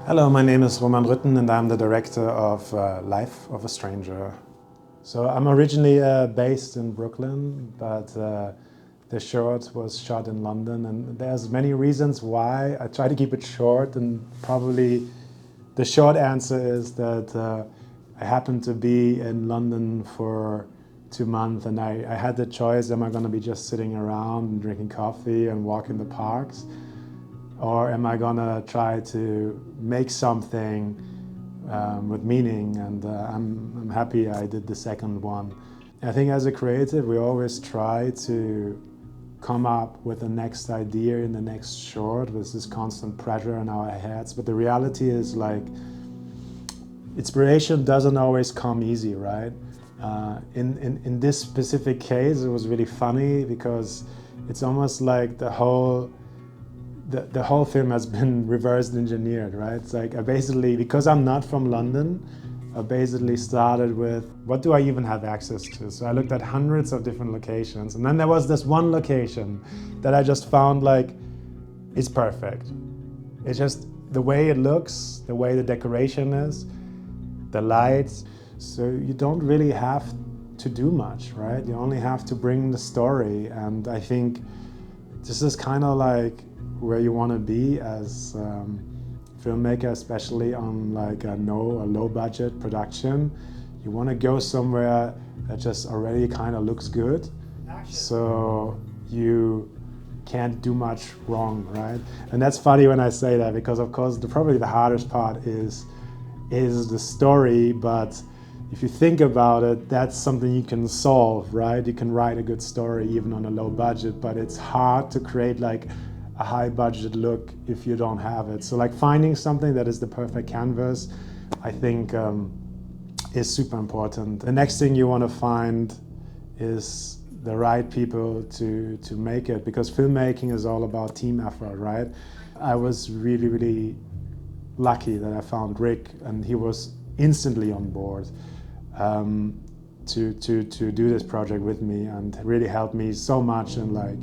Hello, my name is Roman Rütten and I'm the director of Life of a Stranger. So I'm originally based in Brooklyn, but the short was shot in London, and there's many reasons why. I try to keep it short, and probably the short answer is that I happened to be in London for 2 months, and I had the choice: am I going to be just sitting around and drinking coffee and walking the parks, or am I gonna try to make something with meaning? And I'm happy I did the second one. I think as a creative, we always try to come up with the next idea in the next short with this constant pressure in our heads. But the reality is, like, inspiration doesn't always come easy, right? In this specific case, it was really funny because it's almost like the whole film has been reverse engineered, right? It's like because I'm not from London, I basically started with, what do I even have access to? So I looked at hundreds of different locations, and then there was this one location that I just found like, it's perfect. It's just the way it looks, the way the decoration is, the lights. So you don't really have to do much, right? You only have to bring the story, and I think this is kind of like where you want to be as filmmaker, especially on like a low budget production. You want to go somewhere that just already kind of looks good, so you can't do much wrong, right? And that's funny when I say that, because of course probably the hardest part is the story, but if you think about it, that's something you can solve, right? You can write a good story even on a low budget, but it's hard to create like a high budget look if you don't have it. So like finding something that is the perfect canvas, I think is super important. The next thing you want to find is the right people to make it, because filmmaking is all about team effort, right? I was really, really lucky that I found Rick, and he was instantly on board to do this project with me, and really helped me so much in, like,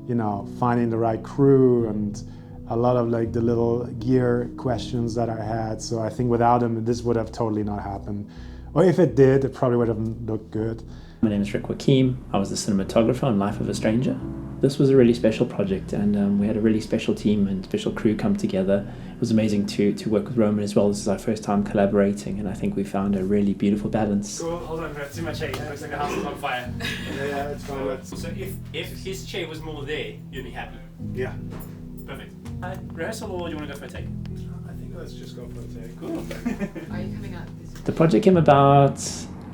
you know, finding the right crew and a lot of like the little gear questions that I had. So I think without him, this would have totally not happened. Or if it did, it probably would have looked good. My name is Rick Wakeem. I was the cinematographer on Life of a Stranger. This was a really special project, and we had a really special team and special crew come together. It was amazing to work with Roman as well. This is our first time collaborating, and I think we found a really beautiful balance. Cool, hold on, too much chair. Looks like the house is on fire. Yeah, it's fine. So if his chair was more there, you'd be happy? Yeah. Perfect. Rehearsal, or do you want to go for a take? I think let's just go for a take. Cool. Are you coming out this? The project came about,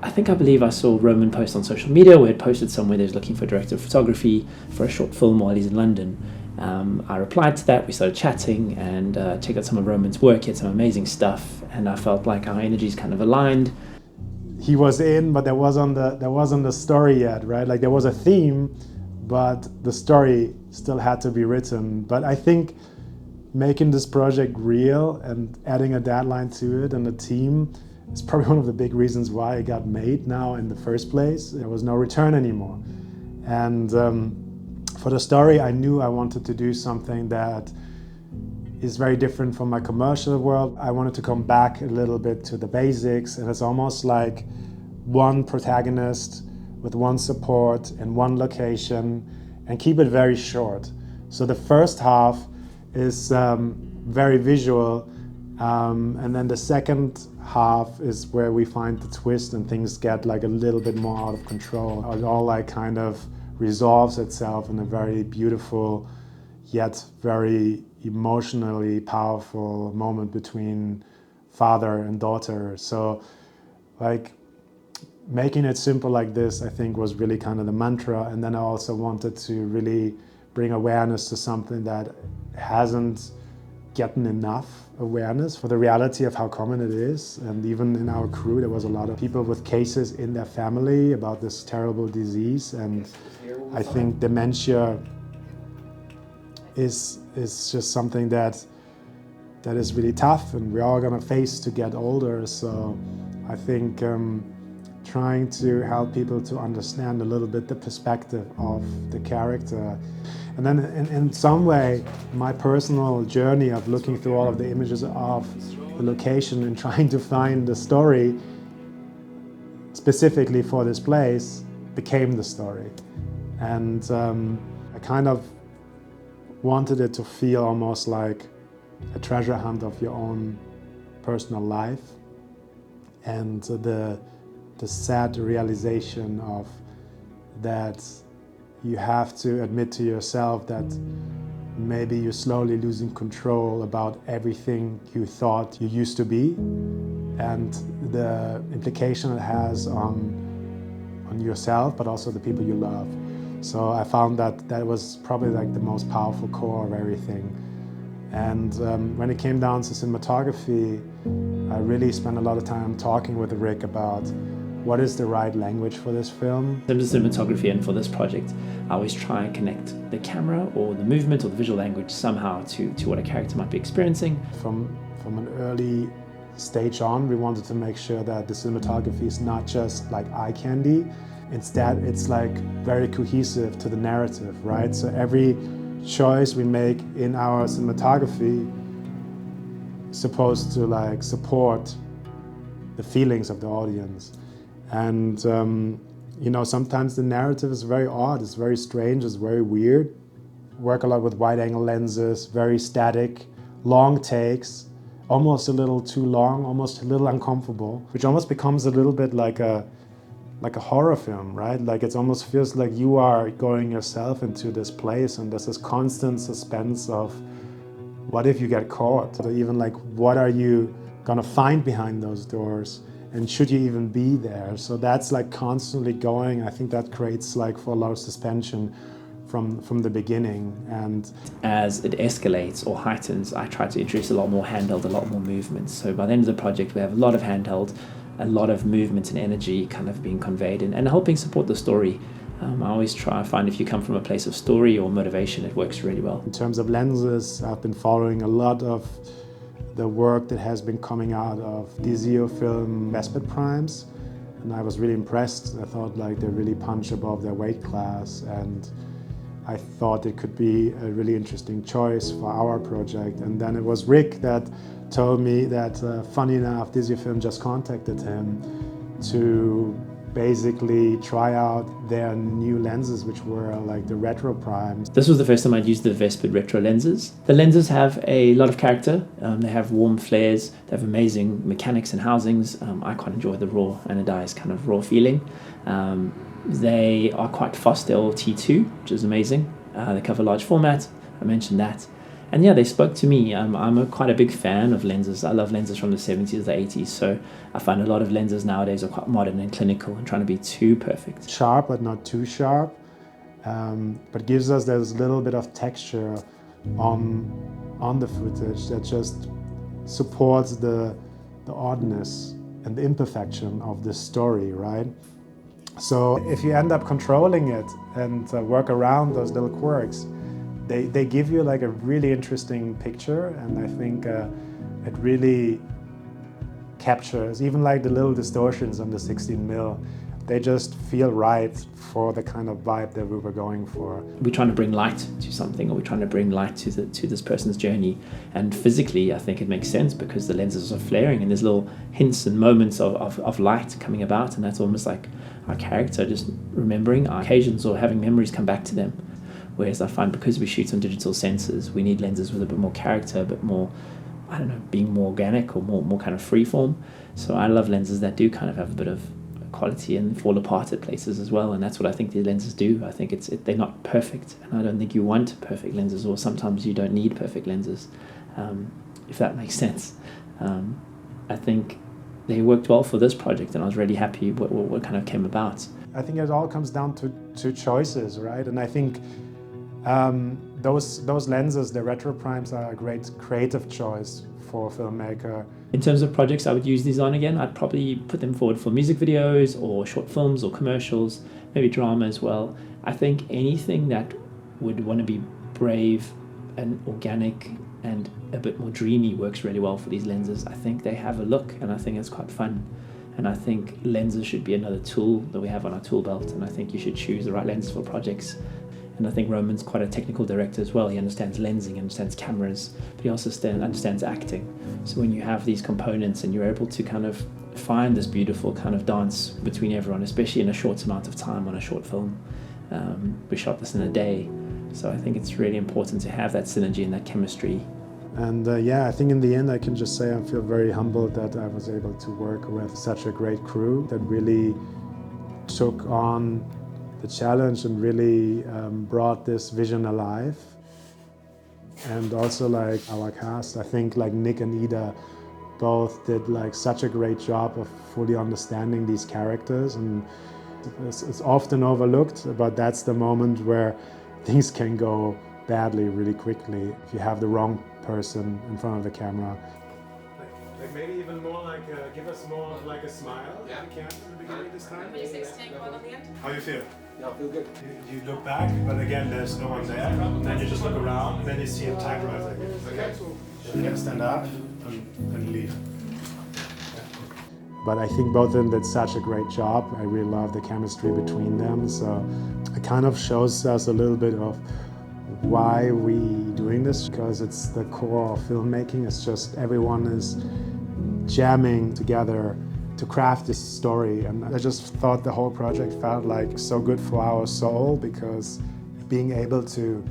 I believe I saw Roman post on social media where he posted somewhere that he was looking for a director of photography for a short film while he's in London. I replied to that, we started chatting, and checked out some of Roman's work. He had some amazing stuff, and I felt like our energies kind of aligned. He was in, but there wasn't the story yet, right? Like there was a theme, but the story still had to be written. But I think making this project real and adding a deadline to it and a team is probably one of the big reasons why it got made now in the first place. There was no return anymore. And for the story, I knew I wanted to do something that is very different from my commercial world. I wanted to come back a little bit to the basics, and it's almost like one protagonist with one support in one location, and keep it very short. So the first half is very visual, and then the second half is where we find the twist and things get like a little bit more out of control. It all like kind of resolves itself in a very beautiful yet very emotionally powerful moment between father and daughter. So like making it simple like this, I think, was really kind of the mantra. And then I also wanted to really bring awareness to something that hasn't gotten enough awareness for the reality of how common it is. And even in our crew, there was a lot of people with cases in their family about this terrible disease. And I think dementia is just something that is really tough, and we're all gonna face to get older. So I think trying to help people to understand a little bit the perspective of the character. And then in some way, my personal journey of looking through all of the images of the location and trying to find the story specifically for this place became the story. And I kind of wanted it to feel almost like a treasure hunt of your own personal life, and the sad realization of that you have to admit to yourself that maybe you're slowly losing control about everything you thought you used to be, and the implication it has on yourself, but also the people you love. So I found that was probably like the most powerful core of everything. And when it came down to cinematography, I really spent a lot of time talking with Rick about what is the right language for this film. In terms of cinematography and for this project, I always try and connect the camera or the movement or the visual language somehow to what a character might be experiencing. From an early stage on, we wanted to make sure that the cinematography is not just like eye candy. Instead, it's like very cohesive to the narrative, right? So every choice we make in our cinematography is supposed to like support the feelings of the audience. And you know, sometimes the narrative is very odd, it's very strange, it's very weird. Work a lot with wide-angle lenses, very static, long takes, almost a little too long, almost a little uncomfortable, which almost becomes a little bit like a horror film, right? Like it almost feels like you are going yourself into this place, and there's this constant suspense of what if you get caught? Or even like, what are you gonna find behind those doors? And should you even be there? So that's like constantly going. I think that creates like for a lot of suspension from the beginning. And as it escalates or heightens, I try to introduce a lot more handheld, a lot more movement. So by the end of the project, we have a lot of handheld, a lot of movement and energy kind of being conveyed and helping support the story. I always try to find if you come from a place of story or motivation, it works really well. In terms of lenses, I've been following a lot of the work that has been coming out of the Zio film Vespid primes, and I was really impressed. I thought like they really punch above their weight class, and I thought it could be a really interesting choice for our project. And then it was Rick that told me that, funny enough, Desiofilm just contacted him to basically try out their new lenses, which were like the retro primes. This was the first time I'd used the Vespid retro lenses. The lenses have a lot of character. They have warm flares. They have amazing mechanics and housings. I quite enjoy the raw anodized kind of raw feeling. They are quite fast. They're all T2, which is amazing. They cover large format. I mentioned that. And yeah, they spoke to me. I'm quite a big fan of lenses. I love lenses from the 70s, the 80s. So I find a lot of lenses nowadays are quite modern and clinical and trying to be too perfect. Sharp, but not too sharp. But gives us this little bit of texture on the footage that just supports the oddness and the imperfection of the story, right? So if you end up controlling it and work around those little quirks, they give you like a really interesting picture, and I think it really captures even like the little distortions on the 16mm. They just feel right for the kind of vibe that we were going for. We're trying to bring light to something, or we're trying to bring light to this person's journey. And physically, I think it makes sense because the lenses are flaring and there's little hints and moments of light coming about, and that's almost like our character just remembering our occasions or having memories come back to them. Whereas I find because we shoot on digital sensors, we need lenses with a bit more character, a bit more, I don't know, being more organic or more kind of freeform. So I love lenses that do kind of have a bit of quality and fall apart at places as well, and that's what I think the lenses do. I think they're not perfect, and I don't think you want perfect lenses, or sometimes you don't need perfect lenses, if that makes sense. I think they worked well for this project, and I was really happy what kind of came about. I think it all comes down to choices, right? And I think those lenses, the retro primes, are a great creative choice for a filmmaker. In terms of projects I would use these on again, I'd probably put them forward for music videos or short films or commercials, maybe drama as well. I think anything that would want to be brave and organic and a bit more dreamy works really well for these lenses. I think they have a look, and I think it's quite fun. And I think lenses should be another tool that we have on our tool belt, and I think you should choose the right lenses for projects. And I think Roman's quite a technical director as well. He understands lensing, understands cameras, but he also understands acting. So when you have these components and you're able to kind of find this beautiful kind of dance between everyone, especially in a short amount of time on a short film. We shot this in a day, so I think it's really important to have that synergy and that chemistry. And yeah, I think in the end I can just say I feel very humbled that I was able to work with such a great crew that really took on the challenge and really brought this vision alive. And also like our cast, I think like Nick and Ida both did like such a great job of fully understanding these characters, and it's often overlooked, but that's the moment where things can go badly really quickly if you have the wrong person in front of the camera. Like maybe even more like give us more of like a smile at the camera in the beginning this time. How you feel? Yeah, I feel good. You look back, but again there's no one there. And then you just look around, and then you see a time rising. Okay. You can stand up and leave. But I think both of them did such a great job. I really love the chemistry between them. So it kind of shows us a little bit of why we doing this, because it's the core of filmmaking. It's just everyone is jamming together to craft this story. And I just thought the whole project felt like so good for our soul, because being able to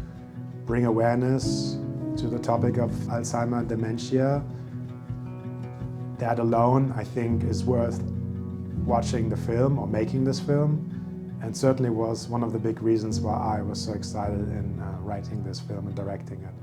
bring awareness to the topic of Alzheimer dementia, that alone, I think, is worth watching the film or making this film, and certainly was one of the big reasons why I was so excited in writing this film and directing it.